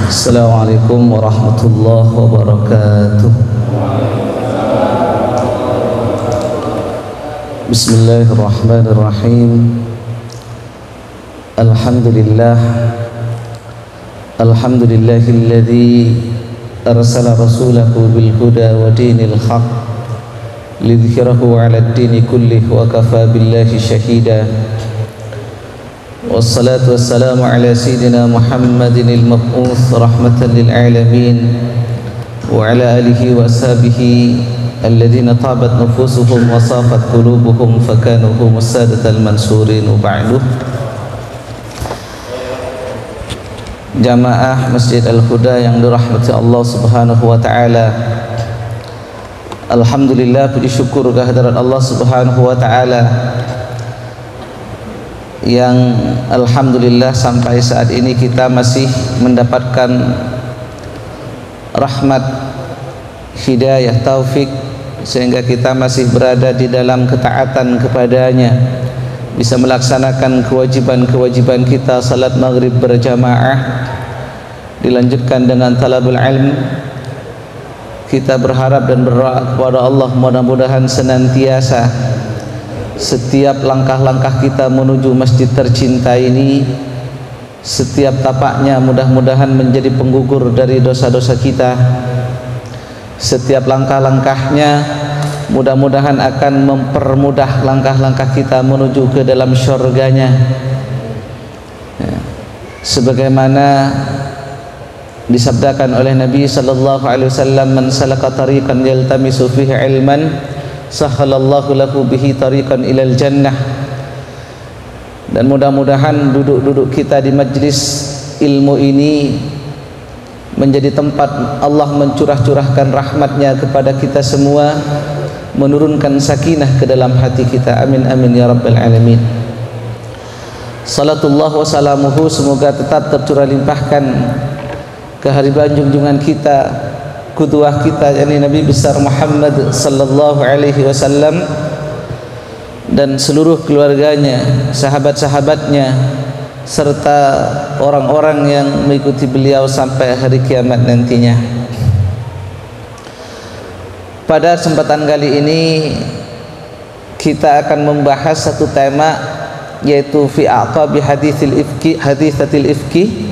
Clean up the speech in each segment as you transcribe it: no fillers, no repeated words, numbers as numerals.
Assalamualaikum warahmatullahi wabarakatuh. Bismillahirrahmanirrahim. Alhamdulillahilladzi arsala rasulahu bil huda wa dinil haq lidhhirahu 'alad dini kullih wa kafa billahi shahida. Wassalatu wassalamu ala sayyidina Muhammadin al-mab'uts rahmatan lil alamin wa ala alihi wa ashabihi alladhina tabat nufusuhum wa safat qulubuhum fakanu humus sadatal mansurin wa ba'du. Jamaah Masjid Al-Huda yang dirahmati Allah Subhanahu wa taala. Alhamdulillah, puji syukur kehadirat Allah Subhanahu wa taala yang alhamdulillah sampai saat ini kita masih mendapatkan rahmat, hidayah, taufik, sehingga kita masih berada di dalam ketaatan kepadanya, bisa melaksanakan kewajiban-kewajiban kita. Salat maghrib berjamaah dilanjutkan dengan talabul ilm. Kita berharap dan berdoa kepada Allah mudah-mudahan senantiasa setiap langkah-langkah kita menuju masjid tercinta ini, setiap tapaknya mudah-mudahan menjadi penggugur dari dosa-dosa kita. Setiap langkah-langkahnya mudah-mudahan akan mempermudah langkah-langkah kita menuju ke dalam syurganya, sebagaimana disabdakan oleh Nabi sallallahu alaihi wasallam, man salaka tariqan yaltamisu fihi ilman sahhalallahu lahu bihi tariqan ilal jannah. Dan mudah-mudahan duduk-duduk kita di majlis ilmu ini menjadi tempat Allah mencurah-curahkan rahmatnya kepada kita semua, menurunkan sakinah ke dalam hati kita. Amin amin ya rabbal alamin. Salatullah wa salamuhu semoga tetap tercurah limpahkan ke hadirat junjungan kita, qudwah kita, yakni Nabi besar Muhammad sallallahu alaihi wasallam dan seluruh keluarganya, sahabat-sahabatnya, serta orang-orang yang mengikuti beliau sampai hari kiamat nantinya. Pada kesempatan kali ini kita akan membahas satu tema, yaitu fi aqabi haditsatil ifki,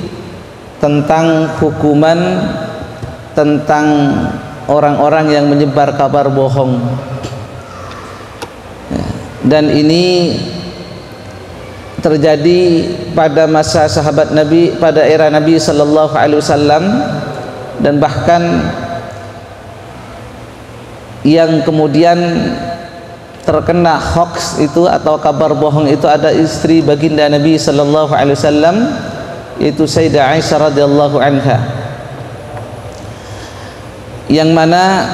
tentang hukuman tentang orang-orang yang menyebar kabar bohong. Dan ini terjadi pada masa sahabat Nabi, pada era Nabi sallallahu alaihi wasallam, dan bahkan yang kemudian terkena hoax itu atau kabar bohong itu ada istri baginda Nabi sallallahu alaihi wasallam, yaitu Sayyidah Aisyah radhiyallahu anha, yang mana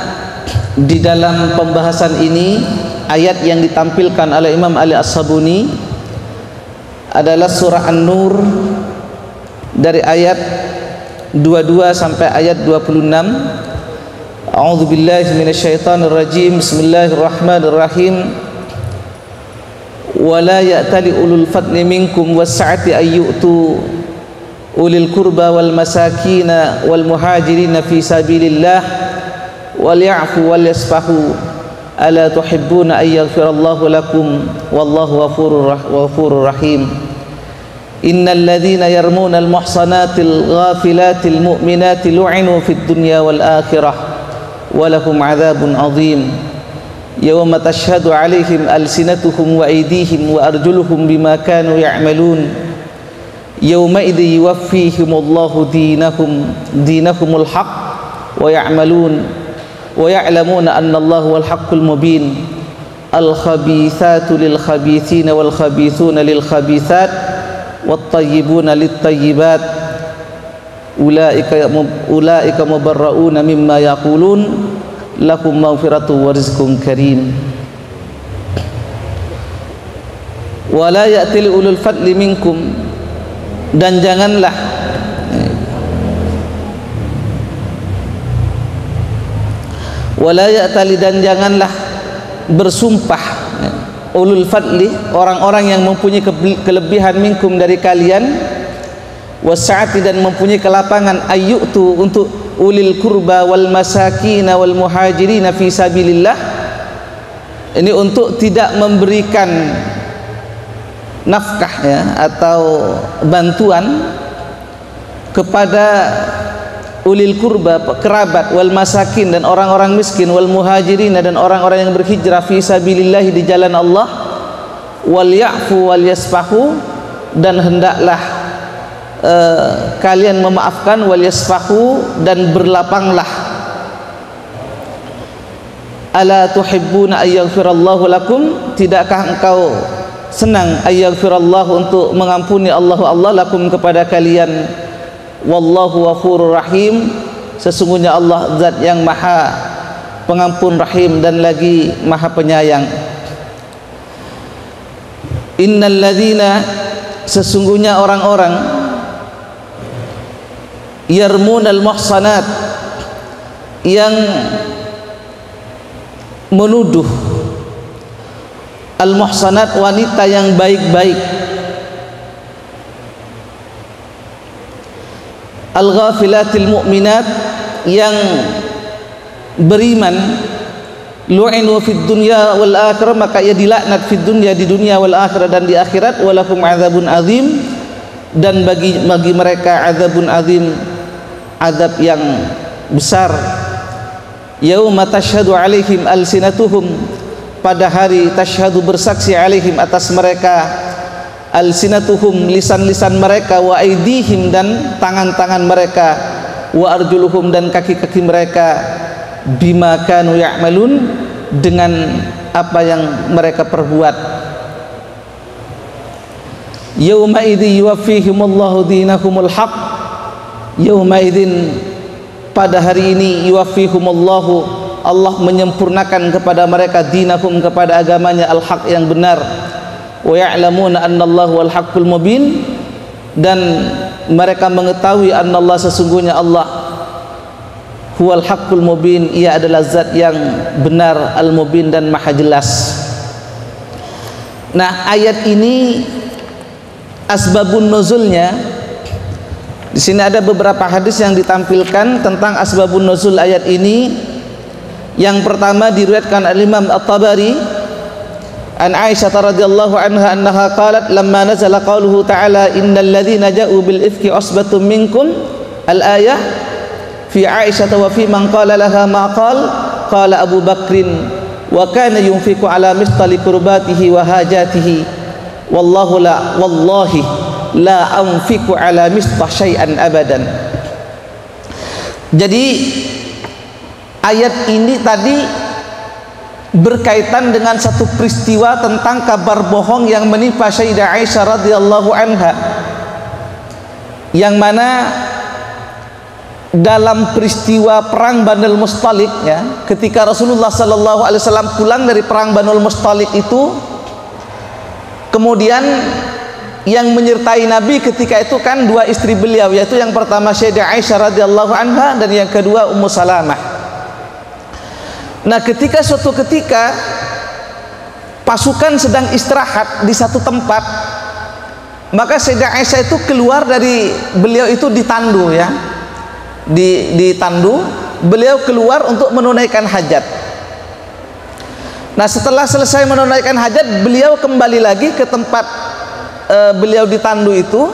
di dalam pembahasan ini ayat yang ditampilkan oleh Imam Ali As-Sabuni adalah surah An-Nur dari ayat 22 sampai ayat 26. A'udzubillahi minasyaitonirrajim. Bismillahirrahmanirrahim. Wala ya'tali ulul fadli minkum was-sa'ati ayyutu ulil kurba wal masakina wal muhajirina fi sabilillah wal ya'fu wal yasfahu ala tuhibbuna ay yaghfirallahu lakum wallahu ghafurur rahim. Innal ladzina yarmuna al muhsanatil ghafilatil mu'minati lu'inu fid dunya wal akhirah wa lahum 'adzabun 'adzim yawma tashhadu 'alaihim alsinatuhum wa aydihim wa arjuluhum bima kanu ya'malun yawma idzi yuwaffihimullahu dinahumul haqq wa ya'lamuna anna Allahu wal haqqul mubin. Al khabithatu lil khabithina wal khabithuna lil khabithat wat tayyibuna lit tayyibat ulaika mubarrauna mimma yaqulun lahum maghfiratun wa rizqun karim. Wala ya'til ulul fadli minkum, dan janganlah wala ya'tali, dan janganlah bersumpah ulul fadli, orang-orang yang mempunyai kelebihan minkum dari kalian, wasa'ati dan mempunyai kelapangan, ayyutu untuk ulil kurba wal masakin wal muhajirin fi sabilillah. Ini untuk tidak memberikan nafkah ya atau bantuan kepada ulil kurba, kerabat, wal masakin dan orang-orang miskin, wal muhajirin dan orang-orang yang berhijrah fi sabilillah di jalan Allah, wal ya'fu wal yasfahu dan hendaklah kalian memaafkan, wal yasfahu dan berlapanglah. Ala tuhibbuna ayyaghfirallahu lakum, tidakkah engkau senang ayyaghfirallahu untuk mengampuni Allah lakum kepada kalian. Wallahu ghafurur rahim, sesungguhnya Allah zat yang maha pengampun rahim dan lagi maha penyayang. Innal ladzina, sesungguhnya orang-orang yarmunal muhsanat, yang menuduh al-muhsanat, wanita yang baik-baik, al-ghafilatil mu'minat, yang beriman, lu'inu fid dunya wal akhirah, maka ia dilaknat fid dunya, di dunia, wal akhirah dan di akhirat, walakum adzabun azim, dan bagi mereka adzabun azim, azab yang besar. Yauma tashhadu alaihim alsinatuhum, pada hari tashhadu bersaksi alaihim atas mereka, alsinatuhum lisan-lisan mereka, wa aidihim dan tangan-tangan mereka, wa arjuluhum dan kaki-kaki mereka, bima kanu ya'malun, dengan apa yang mereka perbuat. Yauma idzi yuwaffihimullahu dinahumul haq, yauma idzin, pada hari ini, yuwaffihumullahu, Allah menyempurnakan kepada mereka, dinahum, kepada agamanya, al-haq yang benar, wa ya'lamuna annallahu al-haqqul mubin, dan mereka mengetahui annallah, sesungguhnya Allah huwal haqqul mubin, ia adalah zat yang benar, al-mubin dan maha jelas. Nah, ayat ini asbabun nuzulnya, di sini ada beberapa hadis yang ditampilkan tentang asbabun nuzul ayat ini. Yang pertama diriwayatkan al-Imam At-Tabari an Aisyah radhiyallahu anha annaha qalat lamma nazala qauluhu ta'ala innal ladzina ja'u bil ifki usbatun minkum, al-ayah fi Aisyah wa fi man qala laha ma qala Abu Bakrin wa kana yunfiqu ala mistali qurbatihi wa hajatihi wallahi la anfiqu ala mistah syai'an abadan. Jadi ayat ini tadi berkaitan dengan satu peristiwa tentang kabar bohong yang menimpa Sayyidah Aisyah radhiyallahu anha, yang mana dalam peristiwa perang Banul Mustalik ya, ketika Rasulullah sallallahu alaihi wasallam pulang dari perang Banul Mustalik itu, kemudian yang menyertai Nabi ketika itu kan dua istri beliau, yaitu yang pertama Sayyidah Aisyah radhiyallahu anha dan yang kedua Ummu Salamah. Nah, ketika suatu ketika pasukan sedang istirahat di satu tempat, maka Sayyidah Aisyah itu keluar dari, beliau itu ditandu ya, ditandu, beliau keluar untuk menunaikan hajat. Nah, setelah selesai menunaikan hajat, beliau kembali lagi ke tempat beliau ditandu itu,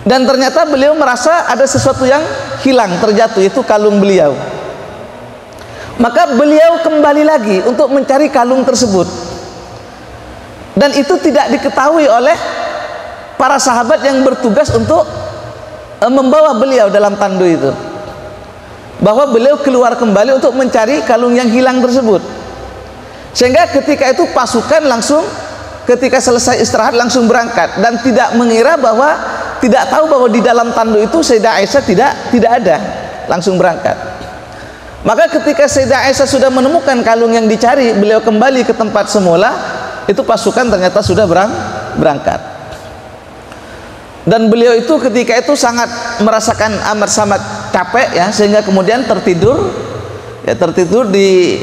dan ternyata beliau merasa ada sesuatu yang hilang, terjatuh, itu kalung beliau. Maka beliau kembali lagi untuk mencari kalung tersebut, dan itu tidak diketahui oleh para sahabat yang bertugas untuk membawa beliau dalam tandu itu, bahwa beliau keluar kembali untuk mencari kalung yang hilang tersebut. Sehingga ketika itu pasukan langsung ketika selesai istirahat langsung berangkat, dan tidak mengira bahwa, tidak tahu bahwa di dalam tandu itu Sayyidah Aisyah tidak ada, langsung berangkat. Maka ketika Sayyidah Aisyah sudah menemukan kalung yang dicari, beliau kembali ke tempat semula, itu pasukan ternyata sudah berangkat. Dan beliau itu ketika itu sangat merasakan amat sangat capek ya, sehingga kemudian tertidur di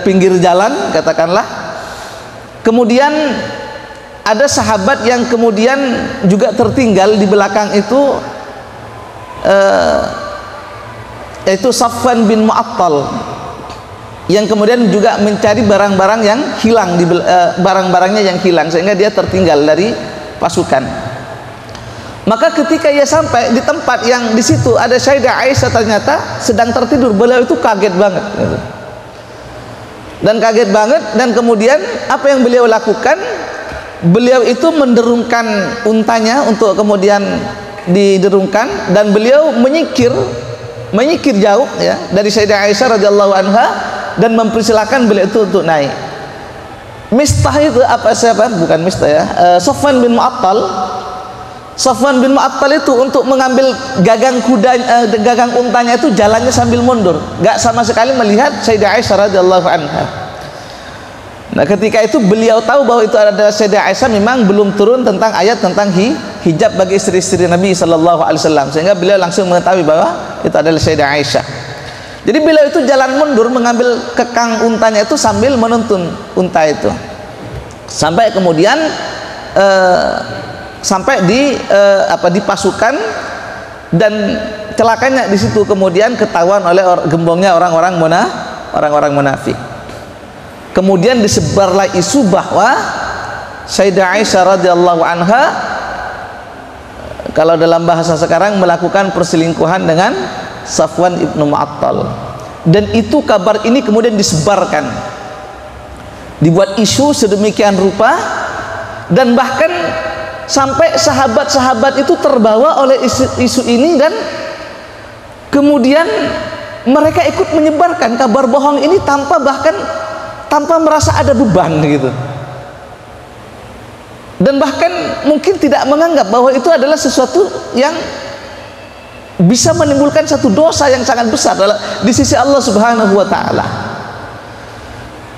pinggir jalan katakanlah. Kemudian ada sahabat yang kemudian juga tertinggal di belakang itu, yaitu Safwan bin Mu'attal, yang kemudian juga mencari barang-barang yang hilang, barang-barangnya yang hilang, sehingga dia tertinggal dari pasukan. Maka ketika ia sampai di tempat yang di situ ada Sayyidah Aisyah ternyata sedang tertidur, beliau itu kaget banget gitu. Dan kaget banget, dan kemudian apa yang beliau lakukan? Beliau itu menderungkan untanya untuk kemudian diderungkan, dan beliau menyikir jauh ya dari Sayyidah Aisyah radhiyallahu anha, dan mempersilahkan beliau itu untuk naik. Mistah itu bukan Mistah ya, Safwan bin Mu'attal itu untuk mengambil gagang untanya itu jalannya sambil mundur, gak sama sekali melihat Sayyidah Aisyah radhiyallahu anha. Nah, ketika itu beliau tahu bahwa itu adalah Sayyidah Aisyah, memang belum turun tentang ayat tentang hijab bagi istri-istri Nabi sallallahu alaihi wasallam, sehingga beliau langsung mengetahui bahwa itu adalah Sayyidah Aisyah. Jadi beliau itu jalan mundur mengambil kekang untanya itu sambil menuntun unta itu, sampai kemudian sampai di pasukan, dan celakanya di situ kemudian ketahuan oleh gembongnya orang-orang munafik. Kemudian disebarlah isu bahwa Sayyidah Aisyah radhiyallahu anha, kalau dalam bahasa sekarang, melakukan perselingkuhan dengan Safwan ibnu Mu'attal. Dan itu kabar ini kemudian disebarkan, dibuat isu sedemikian rupa, dan bahkan sampai sahabat-sahabat itu terbawa oleh isu ini, dan kemudian mereka ikut menyebarkan kabar bohong ini tanpa merasa ada beban gitu, dan bahkan mungkin tidak menganggap bahwa itu adalah sesuatu yang bisa menimbulkan satu dosa yang sangat besar di sisi Allah Subhanahu wa taala.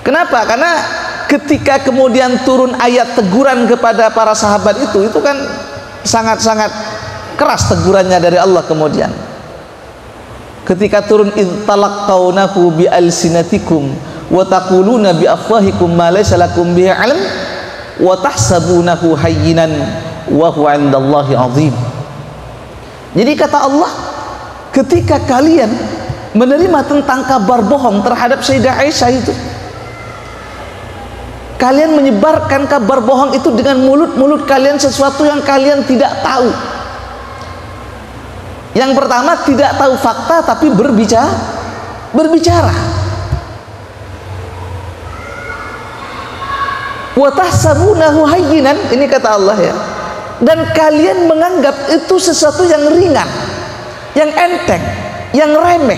Kenapa? Karena ketika kemudian turun ayat teguran kepada para sahabat itu kan sangat-sangat keras tegurannya dari Allah. Kemudian ketika turun, id talaqawnahu bi alsinatikum wa taquluna bi afwahikum ma laysa lakum bihi ilm wa tahsabunahu hayyinan wa huwa 'indallahi 'azim. Jadi kata Allah, ketika kalian menerima tentang kabar bohong terhadap Sayyidah Aisyah itu, kalian menyebarkan kabar bohong itu dengan mulut-mulut kalian, sesuatu yang kalian tidak tahu. Yang pertama, tidak tahu fakta tapi berbicara. Wa tahsabunahu hayyinan, ini kata Allah ya. Dan kalian menganggap itu sesuatu yang ringan, yang enteng, yang remeh.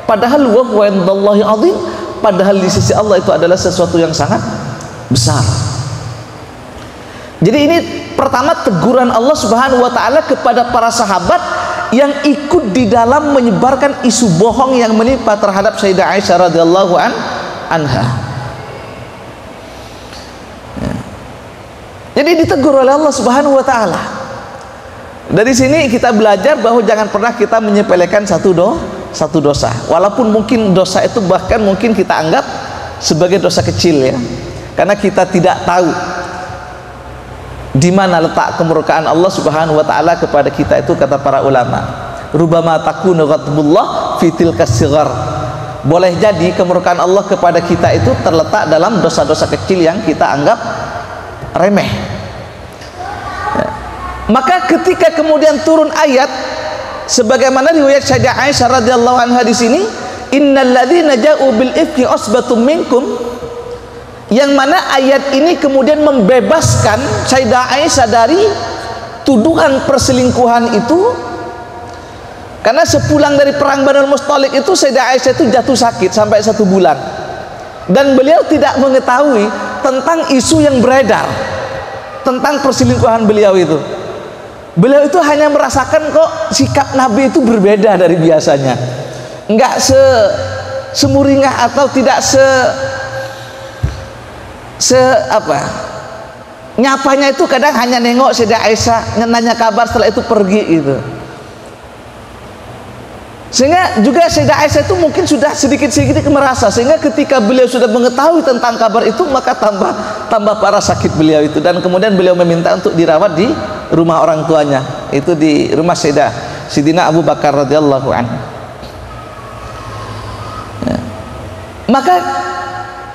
Padahal wa huwa 'indallahi 'azim, padahal di sisi Allah itu adalah sesuatu yang sangat besar. Jadi ini pertama teguran Allah Subhanahu wa taala kepada para sahabat yang ikut di dalam menyebarkan isu bohong yang menimpa terhadap Sayyidah Aisyah radhiyallahu anha. Jadi ditegur oleh Allah Subhanahu wa taala. Dari sini kita belajar bahwa jangan pernah kita menyepelekan satu dosa. Walaupun mungkin dosa itu bahkan mungkin kita anggap sebagai dosa kecil ya. Karena kita tidak tahu di mana letak kemurkaan Allah Subhanahu wa taala kepada kita itu, kata para ulama. Rubama takunu ghadbullah fi tilkas sighar. Boleh jadi kemurkaan Allah kepada kita itu terletak dalam dosa-dosa kecil yang kita anggap remeh. Maka ketika kemudian turun ayat sebagaimana riwayat Sayyidah Aisyah radhiyallahu anha di sini, innal ladzina ja'u bil ifki usbatum minkum, yang mana ayat ini kemudian membebaskan Sayyidah Aisyah dari tuduhan perselingkuhan itu, karena sepulang dari perang Banul Mustalik itu Sayyidah Aisyah itu jatuh sakit sampai 1 bulan, dan beliau tidak mengetahui tentang isu yang beredar tentang perselingkuhan beliau itu. Beliau itu hanya merasakan kok sikap Nabi itu berbeda dari biasanya, enggak semuringah atau tidak nyapanya itu kadang hanya nengok Sayyidah Aisyah, nanya kabar, setelah itu pergi gitu. Sehingga juga Sayyidah Aisyah itu mungkin sudah sedikit-sedikit merasa, sehingga ketika beliau sudah mengetahui tentang kabar itu, maka tambah tambah parah sakit beliau itu, dan kemudian beliau meminta untuk dirawat di rumah orang tuanya, itu di rumah Sidina Abu Bakar radhiyallahu anhu. Ya. Maka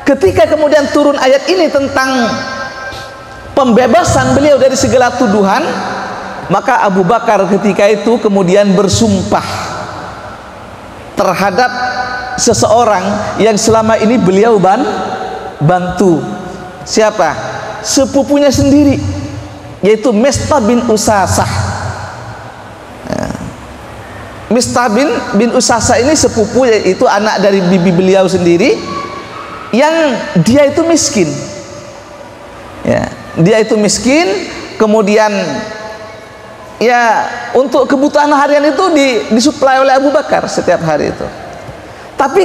ketika kemudian turun ayat ini tentang pembebasan beliau dari segala tuduhan, maka Abu Bakar ketika itu kemudian bersumpah terhadap seseorang yang selama ini beliau bantu. Siapa? Sepupunya sendiri, yaitu Mistah bin Usasah. Mistah bin Usasah ini sepupu, yaitu anak dari bibi beliau sendiri, yang dia itu miskin. Ya, dia itu miskin, kemudian ya untuk kebutuhan harian itu disuplai oleh Abu Bakar setiap hari itu. Tapi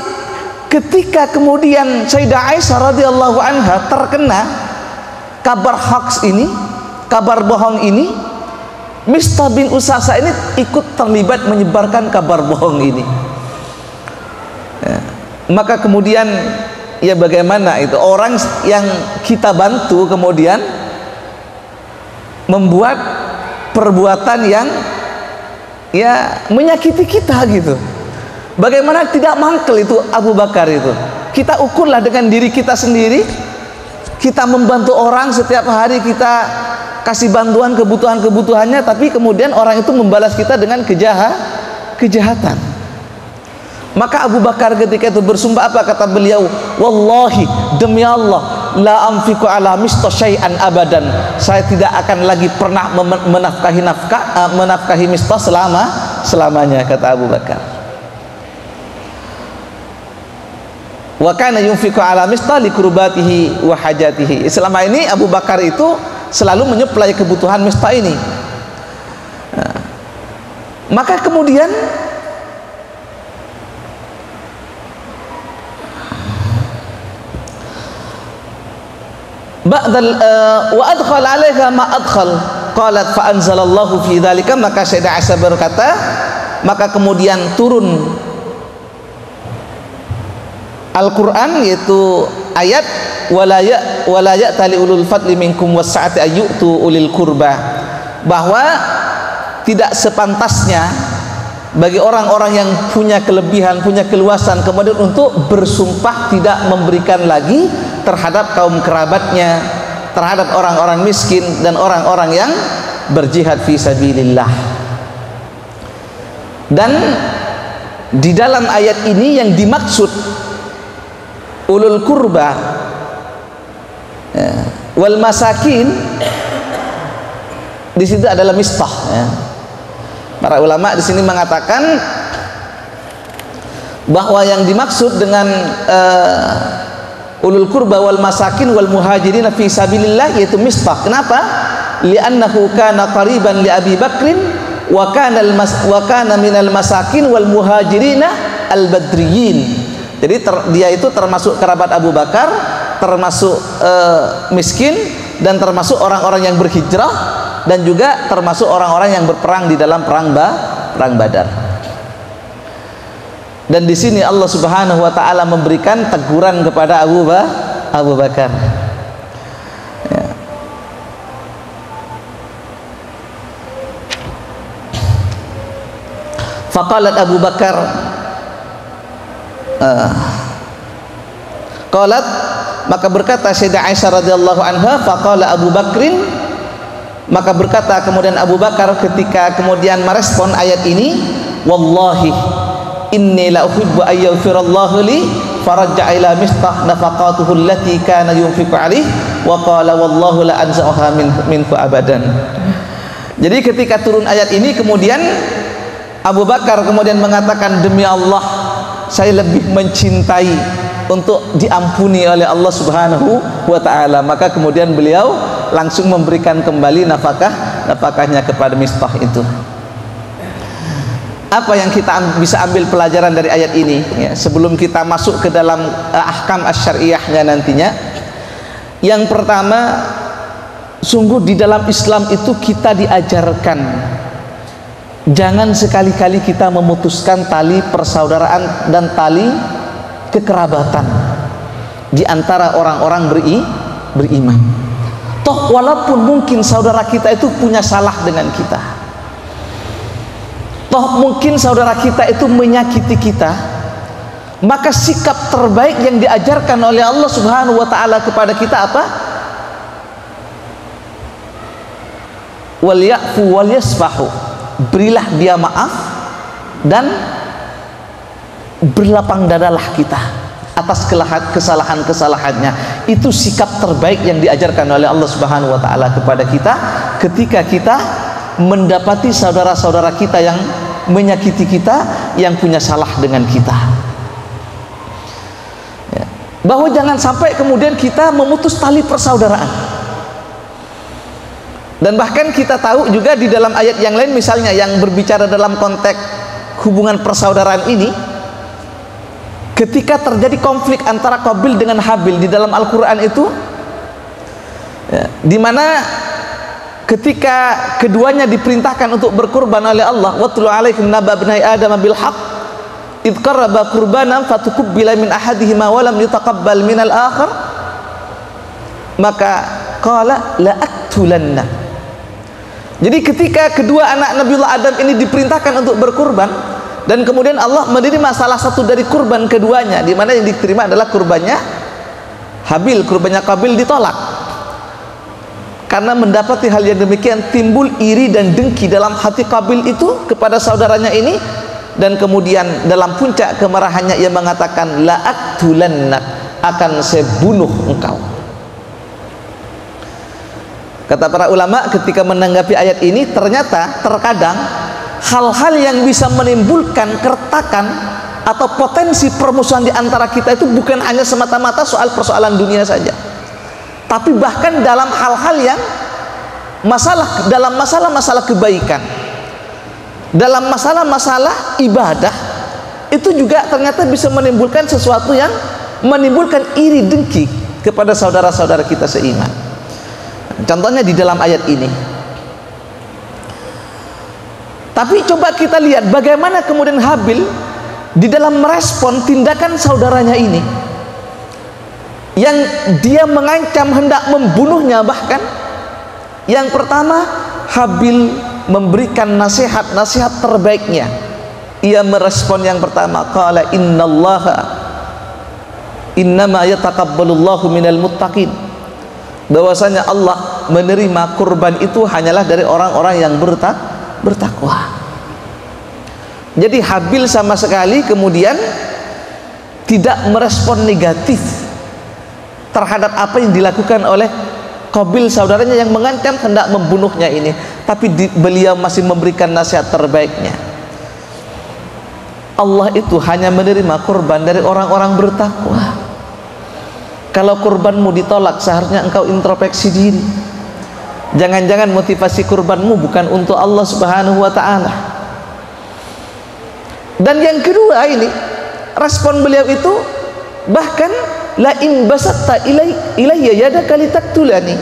ketika kemudian Sayyidah Aisyah radhiyallahu anha terkena kabar hoax ini, kabar bohong ini, Mistah bin Usasah ini ikut terlibat menyebarkan kabar bohong ini. Ya. Maka kemudian ya bagaimana itu orang yang kita bantu kemudian membuat perbuatan yang ya menyakiti kita gitu. Bagaimana tidak mangkel itu Abu Bakar itu. Kita ukurlah dengan diri kita sendiri. Kita membantu orang setiap hari, kita kasih bantuan kebutuhannya, tapi kemudian orang itu membalas kita dengan kejahatan. Maka Abu Bakar ketika itu bersumpah, apa kata beliau? Wallahi, demi Allah, la amfiku ala Mistah syai'an abadan. Saya tidak akan lagi pernah menafkahi Mistah selamanya, kata Abu Bakar. Wa kana yunfiqu ala Mistah li kurbatihi wa hajatihi. Selama ini Abu Bakar itu selalu menyuplai kebutuhan Mistah ini. Nah, maka kemudian ba'dal wa adkhal 'alaiha ma adkhal qalat fa anzalallahu fi dzalika. Maka Sayyidah Aisyah berkata, maka kemudian turun Al-Quran, yaitu ayat wala ya'tali ulul fadli minkum was-sa'ati ayyutu ulil kurba, bahwa tidak sepantasnya bagi orang-orang yang punya kelebihan, punya keluasan kemudian untuk bersumpah tidak memberikan lagi terhadap kaum kerabatnya, terhadap orang-orang miskin dan orang-orang yang berjihad fi sabilillah. Dan di dalam ayat ini yang dimaksud ulul kurba ya, wal masakin di situ adalah Mistah ya. Para ulama di sini mengatakan bahwa yang dimaksud dengan ulul kurba wal masakin wal muhajirin fi sabilillah yaitu Mistah. Kenapa? Li'annahu kana qariban li Abi Bakrin wa kana minal masakin wal muhajirin al badriyin. Jadi dia itu termasuk kerabat Abu Bakar, termasuk miskin, dan termasuk orang-orang yang berhijrah, dan juga termasuk orang-orang yang berperang di dalam perang Badar. Dan di sini Allah Subhanahu wa taala memberikan teguran kepada Abu Bakar. Ya. Faqalat Abu Bakar qalat, maka berkata Sayyidah Aisyah radhiyallahu anha, faqala Abu Bakrin, maka berkata kemudian Abu Bakar ketika kemudian merespon ayat ini, wallahi inni la uhibbu ay yaghfirallahu li farajja ila Mistah nafaqatuhu allati kana yunfiqu alaihi wa qala wallahu la anza'uha minku abadan. Jadi ketika turun ayat ini kemudian Abu Bakar kemudian mengatakan, demi Allah saya lebih mencintai untuk diampuni oleh Allah Subhanahu wa ta'ala. Maka kemudian beliau langsung memberikan kembali nafkahnya kepada Mistah itu. Apa yang kita bisa ambil pelajaran dari ayat ini ya, sebelum kita masuk ke dalam ahkam asy-syar'iyyahnya nantinya? Yang pertama, sungguh di dalam Islam itu kita diajarkan jangan sekali-kali kita memutuskan tali persaudaraan dan tali kekerabatan di antara orang-orang beriman. Toh walaupun mungkin saudara kita itu punya salah dengan kita, toh mungkin saudara kita itu menyakiti kita, maka sikap terbaik yang diajarkan oleh Allah Subhanahu wa taala kepada kita apa? Wal ya'fu wal yasfahu. Berilah dia maaf dan berlapang dadalah kita atas kesalahan-kesalahannya. Itu sikap terbaik yang diajarkan oleh Allah Subhanahu wa taala kepada kita ketika kita mendapati saudara-saudara kita yang menyakiti kita, yang punya salah dengan kita. Ya. Bahwa jangan sampai kemudian kita memutus tali persaudaraan. Dan bahkan kita tahu juga di dalam ayat yang lain, misalnya yang berbicara dalam konteks hubungan persaudaraan ini, ketika terjadi konflik antara Qabil dengan Habil di dalam Al-Quran itu, ya, dimana ketika keduanya diperintahkan untuk berkurban oleh Allah, watlu alaihim naba bnai adam bil haqq id qarraba qurbanan fatukubbila min ahadihima wa lam yutaqabbal min al-akhar, maka qala la aktulanna. Jadi ketika kedua anak Nabiullah Adam ini diperintahkan untuk berkurban, dan kemudian Allah menerima salah satu dari kurban keduanya, di mana yang diterima adalah kurbannya Habil, kurbannya Qabil ditolak. Karena mendapati hal yang demikian, timbul iri dan dengki dalam hati Qabil itu kepada saudaranya ini, dan kemudian dalam puncak kemarahannya ia mengatakan la aktulannak, akan saya bunuh engkau. Kata para ulama ketika menanggapi ayat ini, ternyata terkadang hal-hal yang bisa menimbulkan keretakan atau potensi permusuhan di antara kita itu bukan hanya semata-mata soal persoalan dunia saja, tapi bahkan dalam hal-hal yang dalam masalah-masalah kebaikan, dalam masalah-masalah ibadah, itu juga ternyata bisa menimbulkan sesuatu yang menimbulkan iri dengki kepada saudara-saudara kita seiman. Contohnya di dalam ayat ini. Tapi coba kita lihat bagaimana kemudian Habil di dalam merespon tindakan saudaranya ini, yang dia mengancam hendak membunuhnya. Bahkan yang pertama, Habil memberikan nasihat terbaiknya. Ia merespon yang pertama, qala innallaha innama yataqabbalullahu minal muttaqin, bahwasanya Allah menerima kurban itu hanyalah dari orang-orang yang bertakwa. Jadi Habil sama sekali kemudian tidak merespon negatif terhadap apa yang dilakukan oleh Qabil saudaranya yang mengancam hendak membunuhnya ini, tapi beliau masih memberikan nasihat terbaiknya. Allah itu hanya menerima kurban dari orang-orang bertakwa. Kalau kurbanmu ditolak, seharusnya engkau introspeksi diri. Jangan-jangan motivasi kurbanmu bukan untuk Allah Subhanahu wa ta'ala. Dan yang kedua ini, respon beliau itu bahkan la in basatta ilayya yadaka litaktulani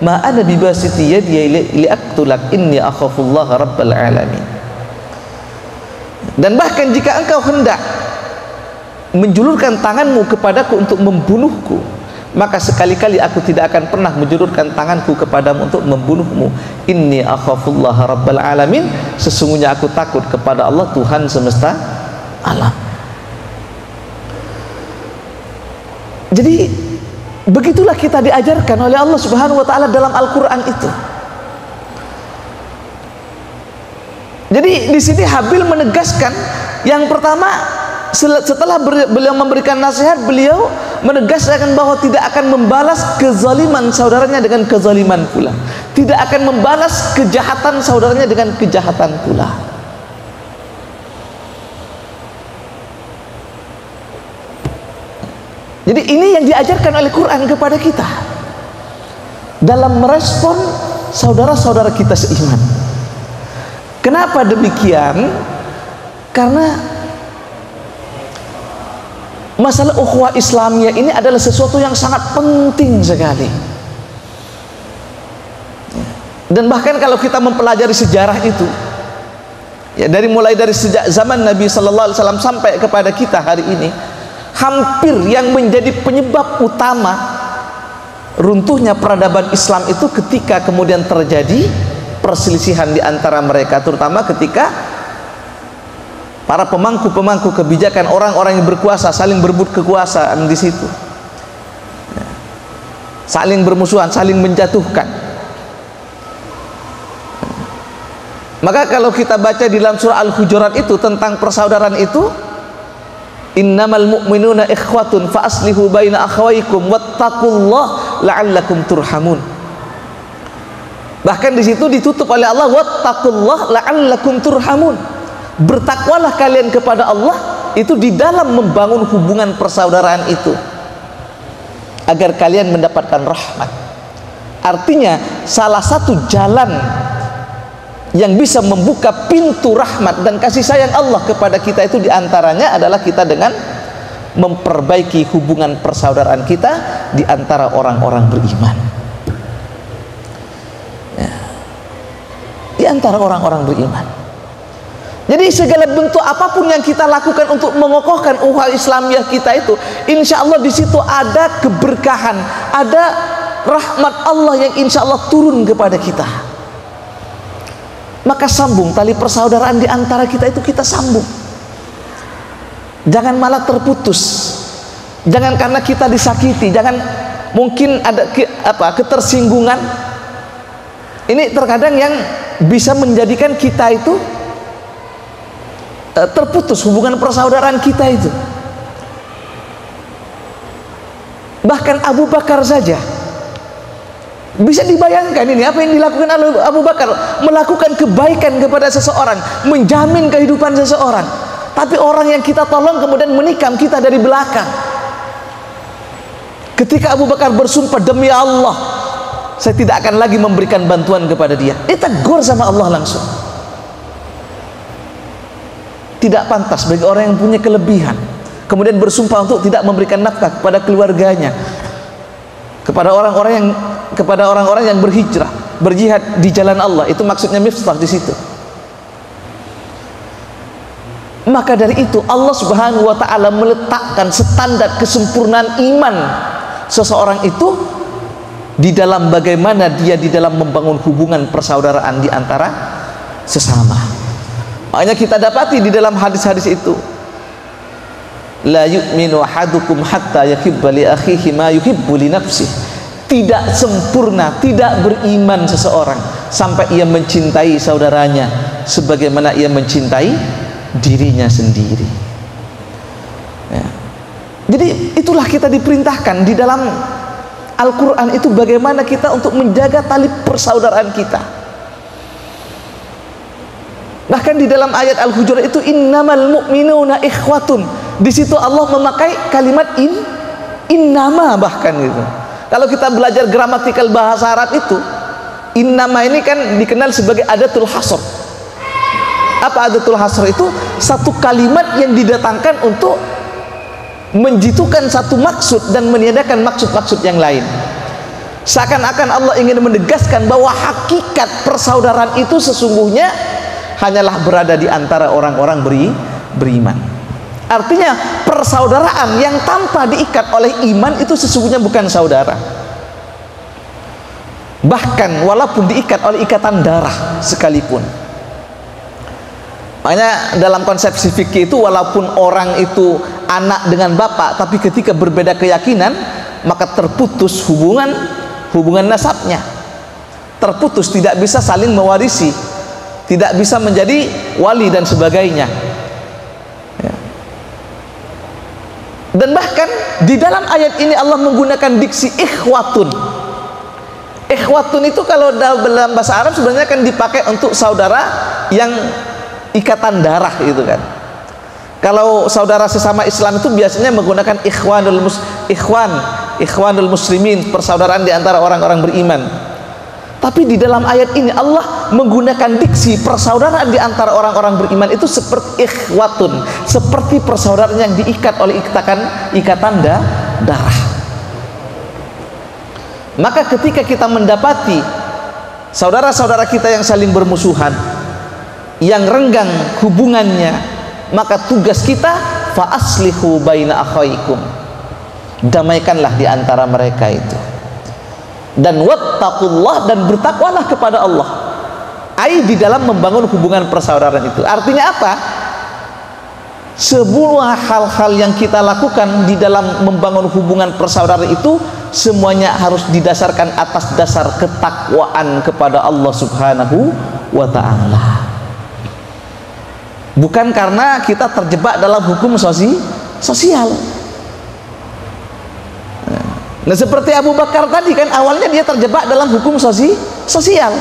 ma ana bibasiti yadi liaktulak inni akhafullaha rabbal alamin. Dan bahkan jika engkau hendak menjulurkan tanganmu kepadaku untuk membunuhku, maka sekali-kali aku tidak akan pernah menjulurkan tanganku kepadamu untuk membunuhmu. Inni akhafullaha rabbal alamin, sesungguhnya aku takut kepada Allah Tuhan semesta alam. Jadi begitulah kita diajarkan oleh Allah Subhanahu wa taala dalam Al-Qur'an itu. Jadi di sini Habil menegaskan yang pertama, setelah beliau memberikan nasihat, beliau menegaskan bahwa tidak akan membalas kezaliman saudaranya dengan kezaliman pula, tidak akan membalas kejahatan saudaranya dengan kejahatan pula. Jadi ini yang diajarkan oleh Quran kepada kita dalam merespon saudara-saudara kita seiman. Kenapa demikian? Karena masalah ukhuwah Islamiyah ini adalah sesuatu yang sangat penting sekali. Dan bahkan kalau kita mempelajari sejarah itu, ya mulai dari sejak zaman Nabi Sallallahu Alaihi Wasallam sampai kepada kita hari ini, hampir yang menjadi penyebab utama runtuhnya peradaban Islam itu ketika kemudian terjadi perselisihan di antara mereka, terutama ketika para pemangku-pemangku kebijakan, orang-orang yang berkuasa saling berebut kekuasaan di situ, saling bermusuhan, saling menjatuhkan. Maka kalau kita baca di dalam surah Al-Hujurat itu tentang persaudaraan itu, innamal mu'minuna ikhwatun fa aslihu baina akhawaykum wattaqullaha la'allakum turhamun. Bahkan di situ ditutup oleh Allah, wattaqullaha la'allakum turhamun. Bertakwalah kalian kepada Allah itu di dalam membangun hubungan persaudaraan itu agar kalian mendapatkan rahmat. Artinya salah satu jalan yang bisa membuka pintu rahmat dan kasih sayang Allah kepada kita itu diantaranya adalah kita dengan memperbaiki hubungan persaudaraan kita di antara orang-orang beriman, ya, di antara orang-orang beriman. Jadi segala bentuk apapun yang kita lakukan untuk mengokohkan ukhuwah Islamiyah kita itu, insya Allah di situ ada keberkahan, ada rahmat Allah yang insya Allah turun kepada kita. Maka sambung tali persaudaraan di antara kita itu, kita sambung. Jangan malah terputus. Jangan karena kita disakiti, jangan mungkin ada ketersinggungan. Ini terkadang yang bisa menjadikan kita itu terputus hubungan persaudaraan kita itu. Bahkan Abu Bakar saja bisa dibayangkan ini apa yang dilakukan oleh Abu Bakar, melakukan kebaikan kepada seseorang, menjamin kehidupan seseorang, tapi orang yang kita tolong kemudian menikam kita dari belakang. Ketika Abu Bakar bersumpah, demi Allah saya tidak akan lagi memberikan bantuan kepada dia, ditegur sama Allah langsung. Tidak pantas bagi orang yang punya kelebihan kemudian bersumpah untuk tidak memberikan nafkah kepada keluarganya, kepada orang-orang yang berhijrah, berjihad di jalan Allah. Itu maksudnya miftah di situ. Maka dari itu Allah Subhanahu wa taala meletakkan standar kesempurnaan iman seseorang itu di dalam bagaimana dia di dalam membangun hubungan persaudaraan di antara sesama. Makanya kita dapati di dalam hadis-hadis itu, la yu'minu ahadukum hatta yuhibba li akhihi ma yuhibbu li nafsihi. Tidak sempurna, tidak beriman seseorang sampai ia mencintai saudaranya sebagaimana ia mencintai dirinya sendiri, ya. Jadi itulah kita diperintahkan di dalam Al-Quran itu, bagaimana kita untuk menjaga tali persaudaraan kita. Bahkan di dalam ayat Al-Hujurat itu, innamal mu'minuna ikhwatun, di situ Allah memakai kalimat innama, bahkan gitu. Kalau kita belajar gramatikal bahasa Arab itu, innama ini kan dikenal sebagai adatul hasr. Apa adatul hasr itu? Satu kalimat yang didatangkan untuk menjitukan satu maksud dan meniadakan maksud-maksud yang lain. Seakan-akan Allah ingin menegaskan bahwa hakikat persaudaraan itu sesungguhnya hanyalah berada di antara orang-orang beriman. Artinya persaudaraan yang tanpa diikat oleh iman itu sesungguhnya bukan saudara. Bahkan walaupun diikat oleh ikatan darah sekalipun. Makanya dalam konsepsi fikih itu, walaupun orang itu anak dengan bapak, tapi ketika berbeda keyakinan maka terputus hubungan nasabnya. Terputus, tidak bisa saling mewarisi, tidak bisa menjadi wali dan sebagainya. Dan bahkan di dalam ayat ini Allah menggunakan diksi ikhwatun. Ikhwatun itu kalau dalam bahasa Arab sebenarnya kan dipakai untuk saudara yang ikatan darah gitu kan. Kalau saudara sesama Islam itu biasanya menggunakan ikhwanul muslimin, persaudaraan di antara orang-orang beriman. Tapi di dalam ayat ini Allah menggunakan diksi persaudaraan di antara orang-orang beriman itu seperti ikhwatun, seperti persaudaraan yang diikat oleh ikatan darah. Maka ketika kita mendapati saudara-saudara kita yang saling bermusuhan, yang renggang hubungannya, maka tugas kita fa aslihu baina akhaikum, damaikanlah di antara mereka itu. dan wattaqullah, dan bertakwalah kepada Allah. Ai di dalam membangun hubungan persaudaraan itu. Artinya apa? Sebuah hal-hal yang kita lakukan di dalam membangun hubungan persaudaraan itu semuanya harus didasarkan atas dasar ketakwaan kepada Allah Subhanahu wa ta'ala. Bukan karena kita terjebak dalam hukum sosial. Nah, seperti Abu Bakar tadi kan, awalnya dia terjebak dalam hukum sosial.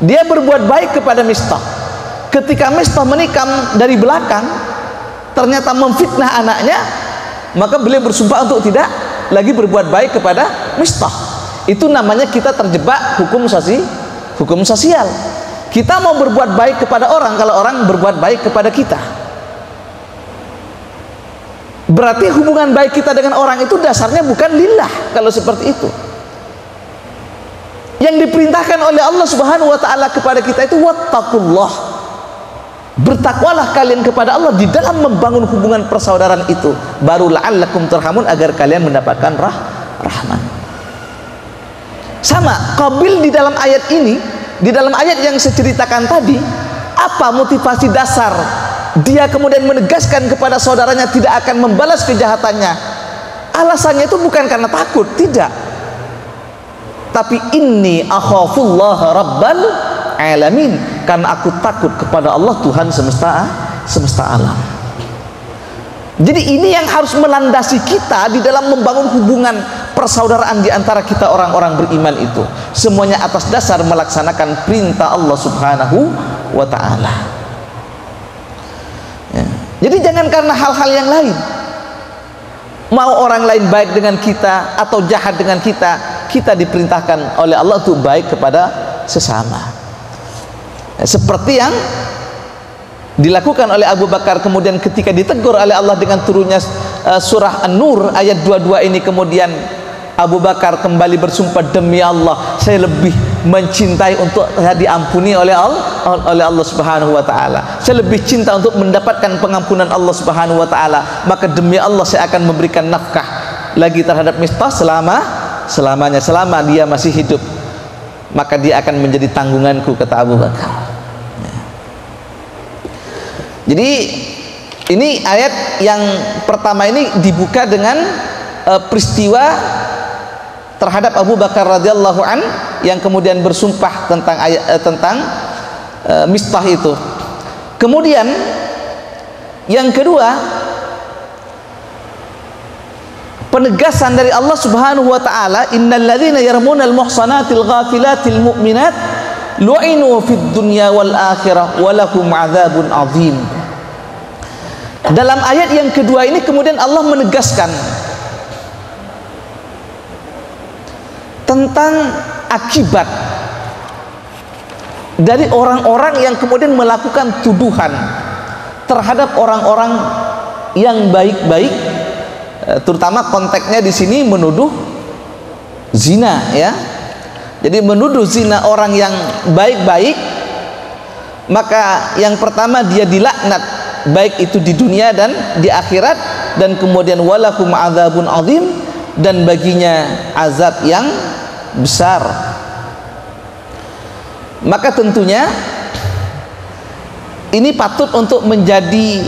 Dia berbuat baik kepada Mistah. Ketika Mistah menikam dari belakang, ternyata memfitnah anaknya, maka beliau bersumpah untuk tidak lagi berbuat baik kepada Mistah. Itu namanya kita terjebak hukum sosial. Kita mau berbuat baik kepada orang kalau orang berbuat baik kepada kita. Berarti hubungan baik kita dengan orang itu dasarnya bukan lillah kalau seperti itu. Yang diperintahkan oleh Allah Subhanahu wa ta'ala kepada kita itu wattaqullah. Bertakwalah kalian kepada Allah di dalam membangun hubungan persaudaraan itu, baru la'allakum turhamun, agar kalian mendapatkan rahmat. Sama Qabil di dalam ayat ini, di dalam ayat yang saya ceritakan tadi, apa motivasi dasar dia kemudian menegaskan kepada saudaranya tidak akan membalas kejahatannya? Alasannya itu bukan karena takut, tidak, tapi inni akhafullah rabbal alamin, karena aku takut kepada Allah Tuhan semesta alam. Jadi ini yang harus melandasi kita di dalam membangun hubungan persaudaraan di antara kita orang-orang beriman itu, semuanya atas dasar melaksanakan perintah Allah Subhanahu wa ta'ala. Ya. Jadi jangan karena hal-hal yang lain, mau orang lain baik dengan kita atau jahat dengan kita, kita diperintahkan oleh Allah untuk baik kepada sesama. Seperti yang dilakukan oleh Abu Bakar kemudian ketika ditegur oleh Allah dengan turunnya surah An-Nur ayat 22 ini, kemudian Abu Bakar kembali bersumpah, demi Allah saya lebih mencintai untuk saya diampuni oleh Allah Subhanahu wa ta'ala, saya lebih cinta untuk mendapatkan pengampunan Allah Subhanahu wa ta'ala, maka demi Allah saya akan memberikan nafkah lagi terhadap Mistah selamanya, selama dia masih hidup, maka dia akan menjadi tanggunganku, kata Abu Bakar. Jadi ini ayat yang pertama ini dibuka dengan peristiwa terhadap Abu Bakar radhiyallahu an yang kemudian bersumpah tentang Mistah itu. Kemudian yang kedua, penegasan dari Allah Subhanahu wa taala, innal ladzina yarmunal muhsanatil ghafilatil mu'minat lu'inu fid dunya wal akhirah wa lahum 'adzabun 'adzim. Dalam ayat yang kedua ini kemudian Allah menegaskan tentang akibat dari orang-orang yang kemudian melakukan tuduhan terhadap orang-orang yang baik-baik, terutama konteksnya di sini menuduh zina, ya. Jadi menuduh zina orang yang baik-baik, maka yang pertama dia dilaknat baik itu di dunia dan di akhirat, dan kemudian walakum adzabun adzim, dan baginya azab yang besar. Maka tentunya ini patut untuk menjadi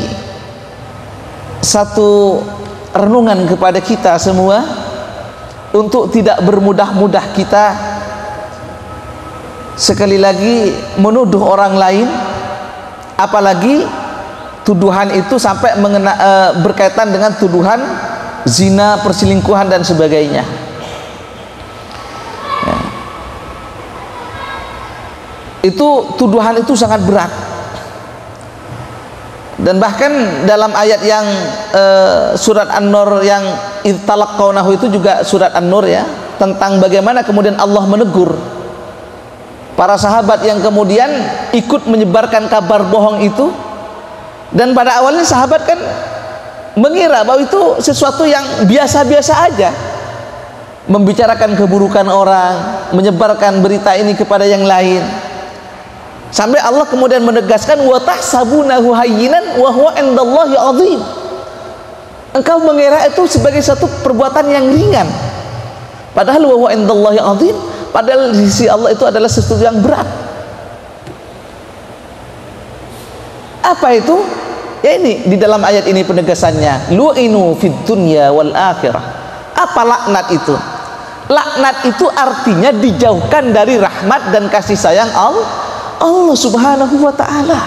satu renungan kepada kita semua, untuk tidak bermudah-mudah kita sekali lagi menuduh orang lain, apalagi tuduhan itu sampai berkaitan dengan tuduhan zina, perselingkuhan dan sebagainya. Ya. Itu tuduhan itu sangat berat. Dan bahkan dalam ayat yang surat An-Nur yang italaqawnahu itu juga surat An-Nur, ya, tentang bagaimana kemudian Allah menegur para sahabat yang kemudian ikut menyebarkan kabar bohong itu. Dan pada awalnya sahabat kan mengira bahwa itu sesuatu yang biasa-biasa aja, membicarakan keburukan orang, menyebarkan berita ini kepada yang lain, sampai Allah kemudian menegaskan wa tahsabunahu hayyinan wa huwa indallahi azim. Engkau mengira itu sebagai satu perbuatan yang ringan, Padahal wa huwa indallahi azim, padahal di sisi Allah itu adalah sesuatu yang berat. Apa itu? Ya ini di dalam ayat ini penegasannya, lu'inu fid dunya wal akhirah. Apa laknat itu? Laknat itu artinya dijauhkan dari rahmat dan kasih sayang Allah Subhanahu wa ta'ala.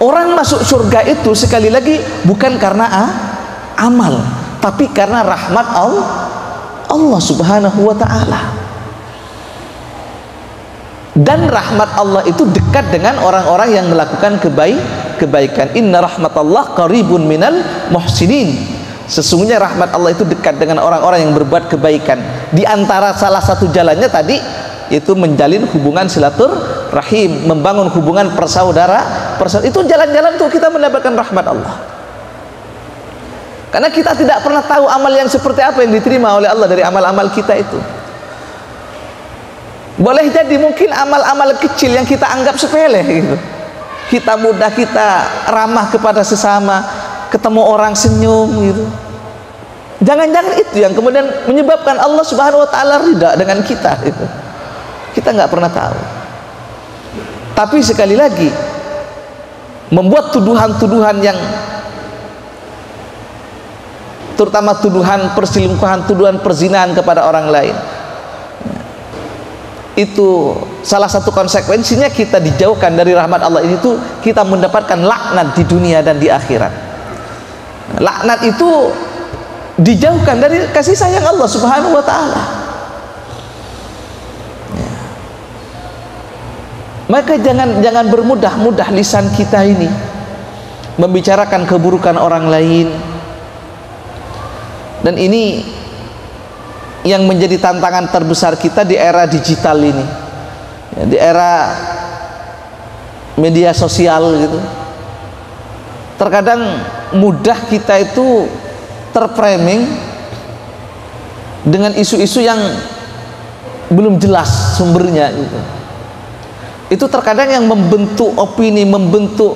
Orang masuk surga itu sekali lagi bukan karena amal, tapi karena rahmat Allah Subhanahu wa ta'ala. Dan rahmat Allah itu dekat dengan orang-orang yang melakukan kebaikan. Inna rahmatallah qaribun minal muhsinin. Sesungguhnya rahmat Allah itu dekat dengan orang-orang yang berbuat kebaikan. Di antara salah satu jalannya tadi yaitu menjalin hubungan silaturahim, membangun hubungan persaudara. Itu jalan-jalan untuk kita mendapatkan rahmat Allah. Karena kita tidak pernah tahu amal yang seperti apa yang diterima oleh Allah dari amal-amal kita itu. Boleh jadi mungkin amal-amal kecil yang kita anggap sepele gitu. Kita mudah, kita ramah kepada sesama, ketemu orang senyum gitu. Jangan-jangan itu yang kemudian menyebabkan Allah Subhanahu wa ta'ala ridha dengan kita gitu. Kita nggak pernah tahu. Tapi sekali lagi, membuat tuduhan-tuduhan yang terutama tuduhan perselingkuhan, tuduhan perzinahan kepada orang lain, itu salah satu konsekuensinya kita dijauhkan dari rahmat Allah. Itu kita mendapatkan laknat di dunia dan di akhirat. Laknat itu dijauhkan dari kasih sayang Allah Subhanahu wa ta'ala. Maka jangan bermudah-mudah lisan kita ini membicarakan keburukan orang lain. Dan ini yang menjadi tantangan terbesar kita di era digital ini, ya, di era media sosial gitu. Terkadang mudah kita itu terframing dengan isu-isu yang belum jelas sumbernya gitu. Itu terkadang yang membentuk opini, membentuk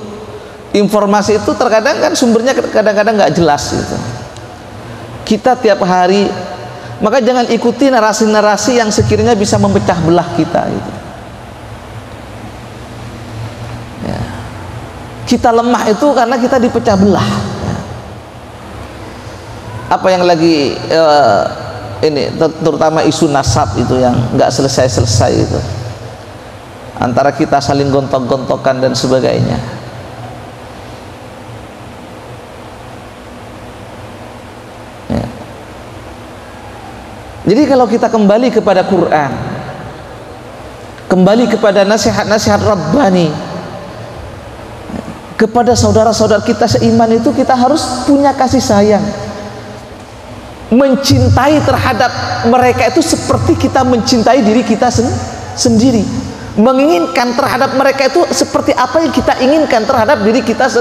informasi itu terkadang kan sumbernya kadang-kadang nggak jelas gitu. Kita tiap hari, maka jangan ikuti narasi-narasi yang sekiranya bisa memecah belah kita gitu. Ya. Kita lemah itu karena kita dipecah belah. Ya. Apa yang lagi ini terutama isu nasab itu yang nggak selesai-selesai itu, antara kita saling gontok-gontokan dan sebagainya. Jadi kalau kita kembali kepada Quran, kembali kepada nasihat-nasihat Rabbani, kepada saudara-saudara kita seiman itu, kita harus punya kasih sayang, mencintai terhadap mereka itu seperti kita mencintai diri kita sendiri, menginginkan terhadap mereka itu seperti apa yang kita inginkan terhadap diri kita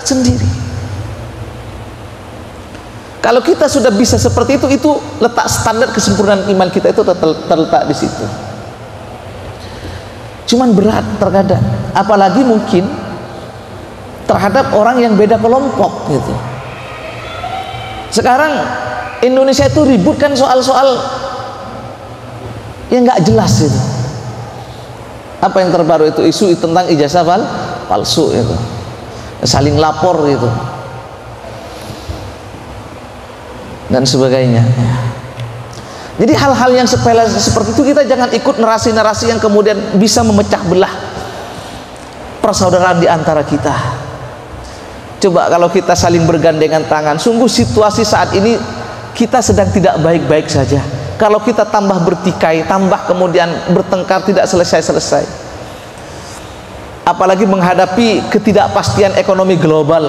sendiri. Kalau kita sudah bisa seperti itu letak standar kesempurnaan iman kita itu terletak di situ. Cuman berat terkadang, apalagi mungkin terhadap orang yang beda kelompok gitu. Sekarang Indonesia itu ribut kan soal-soal yang nggak jelas itu. Apa yang terbaru itu isu tentang ijazah palsu itu, saling lapor gitu dan sebagainya. Jadi hal-hal yang sepele seperti itu kita jangan ikut narasi-narasi yang kemudian bisa memecah belah persaudaraan di antara kita. Coba kalau kita saling bergandengan tangan, sungguh situasi saat ini kita sedang tidak baik-baik saja. Kalau kita tambah bertikai, tambah kemudian bertengkar tidak selesai-selesai, apalagi menghadapi ketidakpastian ekonomi global.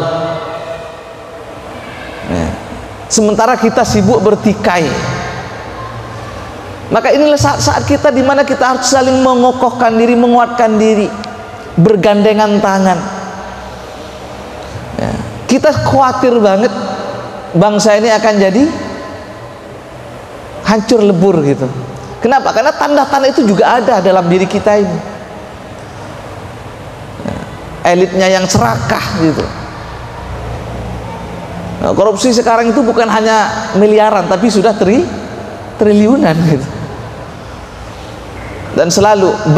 Sementara kita sibuk bertikai, maka inilah saat-saat kita di mana kita harus saling mengokohkan diri, menguatkan diri, bergandengan tangan. Ya. Kita khawatir banget bangsa ini akan jadi hancur lebur gitu. Kenapa? Karena tanda-tanda itu juga ada dalam diri kita ini. Ya. Elitnya yang serakah gitu. Nah, korupsi sekarang itu bukan hanya miliaran, tapi sudah triliunan gitu. Dan selalu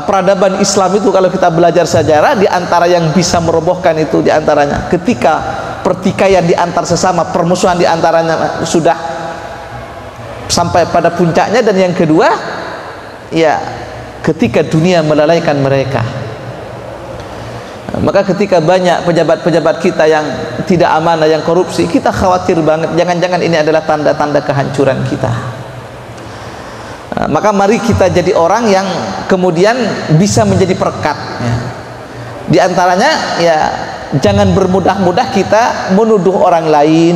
peradaban Islam itu kalau kita belajar sejarah, di antara yang bisa merobohkan itu di antaranya ketika pertikaian di antar sesama, permusuhan di antaranya sudah sampai pada puncaknya, dan yang kedua ya ketika dunia melalaikan mereka. Maka ketika banyak pejabat-pejabat kita yang tidak amanah, yang korupsi, kita khawatir banget, jangan-jangan ini adalah tanda-tanda kehancuran kita. Maka mari kita jadi orang yang kemudian bisa menjadi perekat ya. Di antaranya ya jangan bermudah-mudah kita menuduh orang lain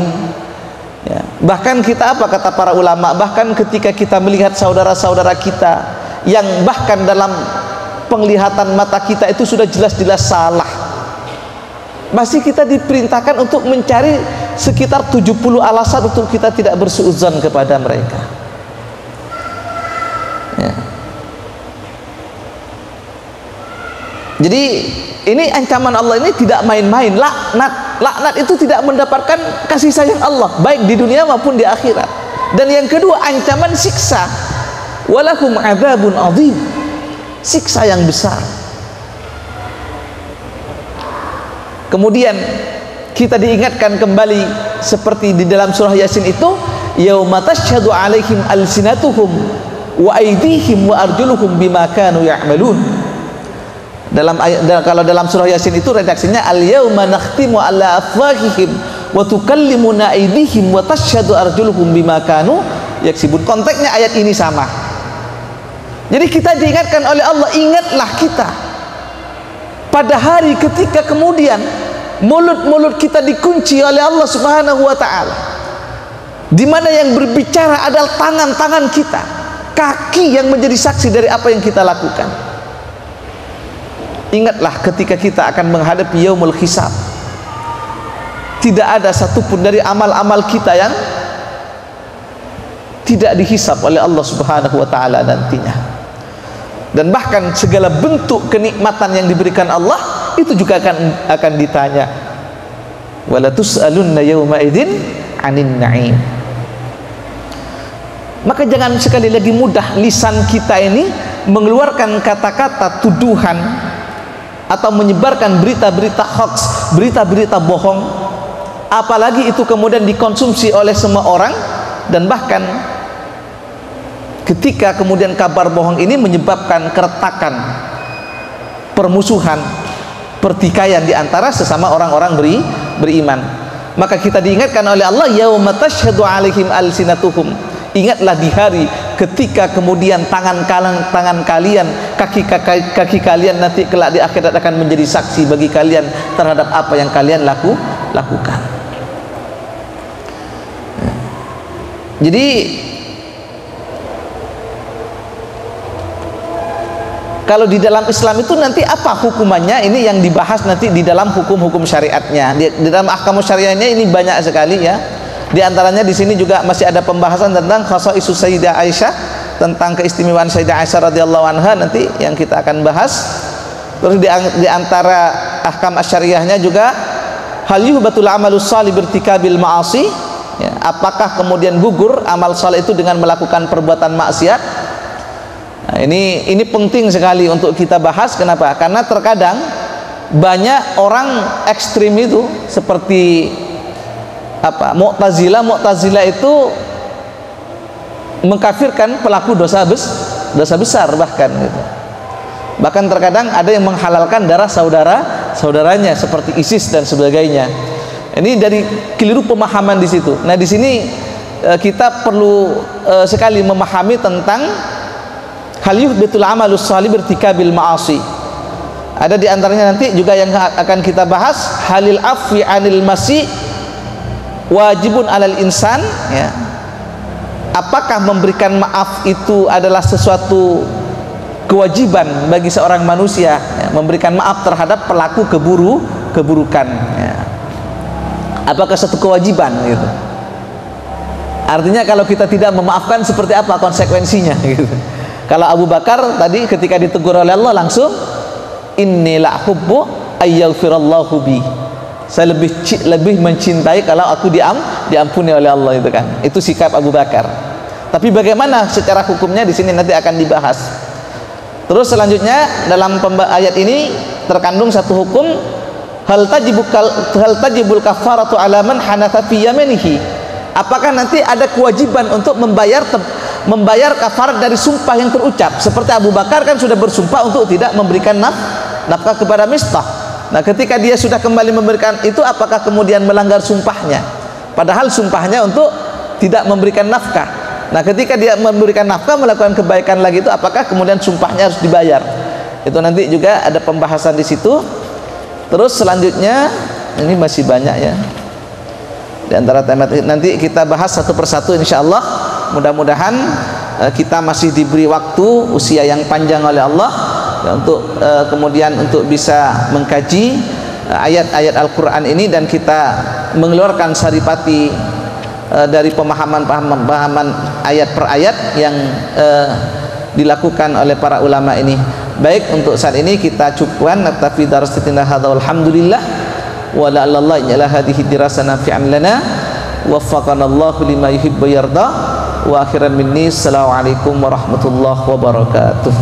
ya. Bahkan kita kata para ulama, bahkan ketika kita melihat saudara-saudara kita yang bahkan dalam penglihatan mata kita itu sudah jelas-jelas salah, masih kita diperintahkan untuk mencari sekitar 70 alasan untuk kita tidak bersuudzon kepada mereka ya. Jadi ini ancaman Allah ini tidak main-main. Laknat itu tidak mendapatkan kasih sayang Allah baik di dunia maupun di akhirat. Dan yang kedua, ancaman siksa, walakum adzabun adzim, siksa yang besar. Kemudian kita diingatkan kembali seperti di dalam surah Yasin itu, yauma tashhadu alaihim alsinatuhum wa aydihim wa arjuluhum bima kanu ya'malun. Kalau dalam surah Yasin itu redaksinya al yauma nakhtimu ala afwahihim wa tukallimuna aydihim wa tashhadu arjuluhum bima kanu yaksibun. Konteksnya ayat ini sama. Jadi kita diingatkan oleh Allah, ingatlah kita pada hari ketika kemudian mulut-mulut kita dikunci oleh Allah Subhanahu wa taala, di mana yang berbicara adalah tangan-tangan kita, kaki yang menjadi saksi dari apa yang kita lakukan. Ingatlah ketika kita akan menghadapi yaumul hisab, tidak ada satupun dari amal-amal kita yang tidak dihisab oleh Allah Subhanahu wa taala nantinya. Dan bahkan segala bentuk kenikmatan yang diberikan Allah itu juga akan ditanya. Wala tus'alunna yauma idzin 'anin na'im. Maka jangan sekali lagi mudah lisan kita ini mengeluarkan kata-kata tuduhan atau menyebarkan berita-berita hoax, berita-berita bohong, apalagi itu kemudian dikonsumsi oleh semua orang. Dan bahkan ketika kemudian kabar bohong ini menyebabkan keretakan, permusuhan, pertikaian di antara sesama orang-orang beriman, maka kita diingatkan oleh Allah, yauma tashhadu alaihim alsinatuhum, ingatlah di hari ketika kemudian tangan kalian, kaki kalian nanti kelak di akhirat akan menjadi saksi bagi kalian terhadap apa yang kalian lakukan. Jadi kalau di dalam Islam itu nanti apa hukumannya, ini yang dibahas nanti di dalam hukum-hukum syariatnya. Di dalam ahkamu syariahnya ini banyak sekali ya. Di antaranya di sini juga masih ada pembahasan tentang khasaisus Sayyidah Aisyah, tentang keistimewaan Sayyidah Aisyah radhiyallahu anha nanti yang kita akan bahas. Terus di antara ahkam syariahnya juga hal yuhbatul amalus salih birtikabil ma'asi ya, apakah kemudian gugur amal saleh itu dengan melakukan perbuatan maksiat. Nah, ini penting sekali untuk kita bahas. Kenapa? Karena terkadang banyak orang ekstrim itu seperti Mu'tazilah itu mengkafirkan pelaku dosa besar bahkan gitu. Bahkan terkadang ada yang menghalalkan darah saudaranya seperti ISIS dan sebagainya. Ini dari keliru pemahaman di situ. Nah, di sini kita perlu sekali memahami tentang hal yuhbatul amalus salih birtikabil ma'asi. Ada di antaranya nanti juga yang akan kita bahas, halil afwi anil masi wajibun alal insan ya. Apakah memberikan maaf itu adalah sesuatu kewajiban bagi seorang manusia ya, memberikan maaf terhadap pelaku keburukan ya. Apakah satu kewajiban gitu? Artinya kalau kita tidak memaafkan seperti apa konsekuensinya gitu. Kalau Abu Bakar tadi ketika ditegur oleh Allah langsung, inni la hubbu ayyaghfirallahu bi, saya lebih mencintai kalau aku diampuni oleh Allah, itu kan, itu sikap Abu Bakar. Tapi bagaimana secara hukumnya di sini nanti akan dibahas. Terus selanjutnya dalam ayat ini terkandung satu hukum, hal tajibul kafaratu ala man hanatha fi yaminihi. Apakah nanti ada kewajiban untuk membayar kafarat dari sumpah yang terucap, seperti Abu Bakar kan sudah bersumpah untuk tidak memberikan nafkah kepada Mistah. Nah, ketika dia sudah kembali memberikan itu, apakah kemudian melanggar sumpahnya? Padahal sumpahnya untuk tidak memberikan nafkah. Nah, ketika dia memberikan nafkah, melakukan kebaikan lagi itu, apakah kemudian sumpahnya harus dibayar? Itu nanti juga ada pembahasan di situ. Terus selanjutnya ini masih banyak ya. Di antara tema nanti kita bahas satu persatu insyaallah. Mudah-mudahan kita masih diberi waktu, usia yang panjang oleh Allah ya, untuk kemudian untuk bisa mengkaji ayat-ayat Al-Quran ini, dan kita mengeluarkan saripati dari pemahaman ayat per ayat yang dilakukan oleh para ulama ini. Baik, untuk saat ini kita cukupkan naktafi darasatina hadza walhamdulillah wa la ilaha illa hadhihi dirasana fi amlana waffaqanallahu lima yuhibbu yarda wa akhiran minni assalamu alaikum warahmatullahi wabarakatuh.